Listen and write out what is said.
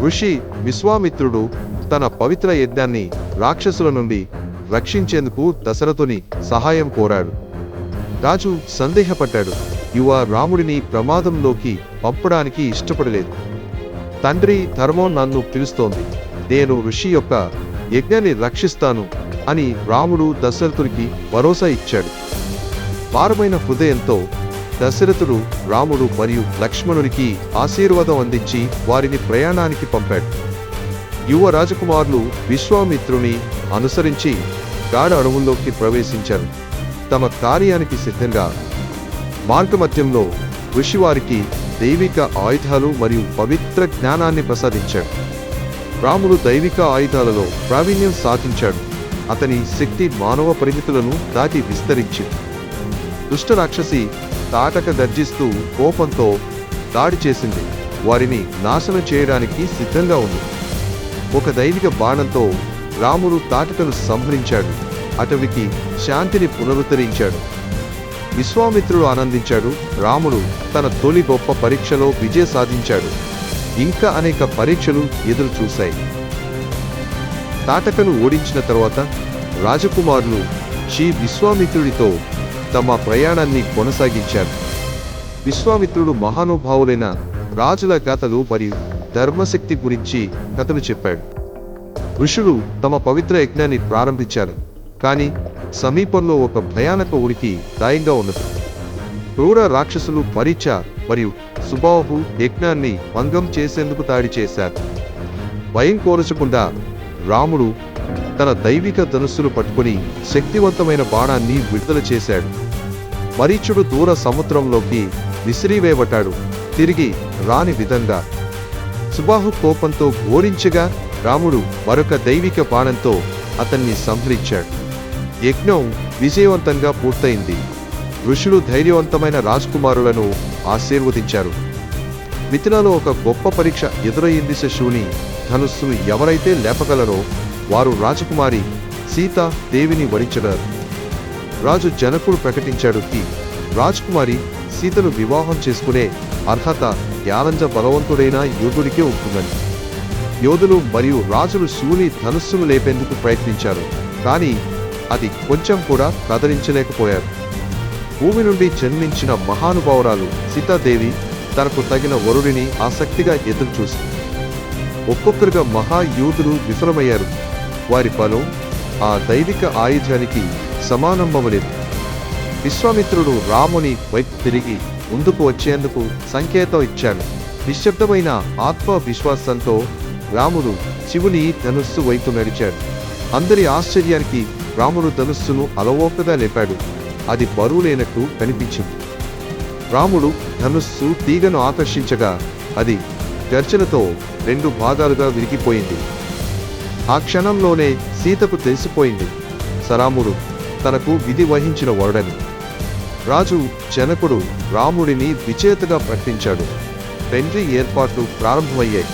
ఋషి విశ్వామిత్రుడు తన పవిత్ర యజ్ఞాన్ని రాక్షసుల నుండి రక్షించేందుకు దశరథుని సహాయం కోరాడు. రాజు సందేహపడ్డాడు. యువ రాముడిని ప్రమాదంలోకి పంపడానికి ఇష్టపడలేదు. తండ్రి ధర్మం నన్ను పిలుస్తోంది, నేను ఋషి యొక్క యజ్ఞాన్ని రక్షిస్తాను అని రాముడు దశరథునికి భరోసా ఇచ్చాడు. భారమైన హృదయంతో దశరథుడు రాముడు మరియు లక్ష్మణునికి ఆశీర్వాదం అందించి వారిని ప్రయాణానికి పంపాడు. యువ రాజకుమారులు విశ్వామిత్రుని అనుసరించి గాఢ అడవుల్లోకి ప్రవేశించారు. తమ కార్యానికి సిద్ధంగా మార్గమధ్యంలో ఋషి వారికి దైవిక ఆయుధాలు మరియు పవిత్ర జ్ఞానాన్ని ప్రసాదించాడు. రాముడు దైవిక ఆయుధాలలో ప్రావీణ్యం సాధించాడు. అతని శక్తి మానవ పరిమితులను దాటి విస్తరించింది. దుష్ట రాక్షసి తాటక గర్జిస్తూ కోపంతో దాడి చేసింది. వారిని నాశనం చేయడానికి సిద్ధంగా ఉంది. ఒక దైవిక బాణంతో రాముడు తాటకను సంహరించాడు. అటవికి శాంతిని పునరుద్ధరించాడు. విశ్వామిత్రుడు ఆనందించాడు. రాముడు తన తొలి గొప్ప పరీక్షలో విజయం సాధించాడు. ఇంకా అనేక పరీక్షలు ఎదురు చూశాయి. తాటకను ఓడించిన తరువాత రాజకుమారులు శ్రీ విశ్వామిత్రుడితో తమ ప్రయాణాన్ని కొనసాగించారు. విశ్వామిత్రుడు మహానుభావులైన రాజుల కథలు మరియు ధర్మశక్తి గురించి కథలు చెప్పాడు. ఋషులు తమ పవిత్ర యజ్ఞాన్ని ప్రారంభించారు. కానీ సమీపంలో ఒక భయానక ఉనికి దాయంగా ఉన్నది. క్రూర రాక్షసులు పరీక్ష మరియు సుబాహు యజ్ఞాన్ని భంగం చేసేందుకు దాడి చేశారు. భయం కోరచకుండా రాముడు తన దైవిక ధనుస్సును పట్టుకుని శక్తివంతమైన బాణాన్ని విడుదల చేశాడు. మరీచుడు దూర సముద్రంలోకి విసిరివేయబడ్డాడు. తిరిగి రాని విధంగా సుబాహు కోపంతో ఘోరించగా రాముడు మరొక దైవిక బాణంతో అతన్ని సంహరించాడు. యజ్ఞం విజయవంతంగా పూర్తయింది. ఋషులు ధైర్యవంతమైన రాజకుమారులను ఆశీర్వదించారు. మిథిలలో ఒక గొప్ప పరీక్ష ఎదురయ్యింది. శిశువుని ధనుస్సును ఎవరైతే లేపగలరో వారు రాజకుమారి సీతా దేవిని వరించగలరు. రాజు జనకుడు ప్రకటించాడు కి రాజకుమారి సీతను వివాహం చేసుకునే అర్హత యాలంజ బలవంతుడైన యోధుడికే ఉంటుందని. యోధులు మరియు రాజులు శివుని ధనుస్సును లేపేందుకు ప్రయత్నించారు. కానీ అది కొంచెం కూడా కదలించలేకపోయారు. భూమి నుండి జన్మించిన మహానుభావురాలు సీతాదేవి తనకు తగిన వరుడిని ఆసక్తిగా ఎదురుచూసింది. ఒక్కొక్కరుగా మహాయూధులు విఫలమయ్యారు. వారి బలం ఆ దైవిక ఆయుధానికి సమానమవ్వలేదు. విశ్వామిత్రుడు రాముని వైపు తిరిగి ముందుకు వచ్చేందుకు సంకేతం ఇచ్చాడు. నిశ్శబ్దమైన ఆత్మవిశ్వాసంతో రాముడు శివుని ధనుస్సు వైపు నడిచాడు. అందరి ఆశ్చర్యానికి రాముడు ధనుస్సును అలవోకగా లేపాడు. అది బరువు లేనట్టు కనిపించింది. రాముడు ధనుస్సు తీగను ఆకర్షించగా అది గర్జనతో 2 భాగాలుగా విరిగిపోయింది. ఆ క్షణంలోనే సీతకు తెలిసిపోయింది సరాముడు తనకు విధి వహించిన వరుడని. రాజు జనకుడు రాముడిని విజేతగా ప్రకటించాడు. తండ్రి ఏర్పాట్లు ప్రారంభమయ్యాయి.